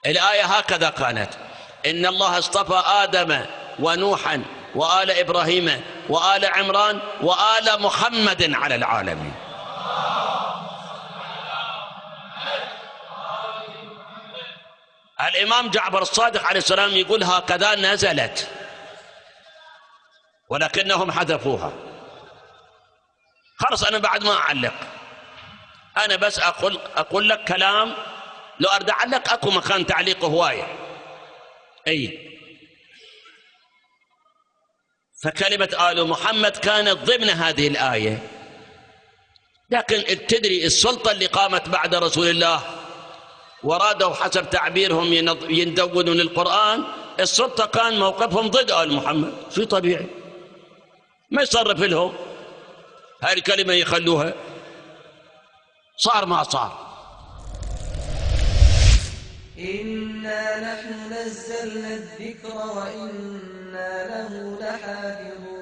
الآية هكذا كانت: إن الله اصطفى آدم ونوحا وآل إبراهيم وآل عمران وآل محمد على العالمين. الإمام جعفر الصادق عليه السلام يقول هكذا نزلت، ولكنهم حذفوها. خلاص أنا بعد ما أعلق، أنا بس أقول لك كلام، لو أرد أعلق أكو مكان تعليق هواية. فكلمة آل محمد كانت ضمن هذه الآية، لكن تدري السلطة اللي قامت بعد رسول الله ورادوا حسب تعبيرهم يندونون القرآن، السلطة كان موقفهم ضد آل محمد، شيء طبيعي ما يصرف لهم هاي الكلمة يخلوها، صار ما صار. إنا نحن نزلنا الذكر وإنا له لحافظون.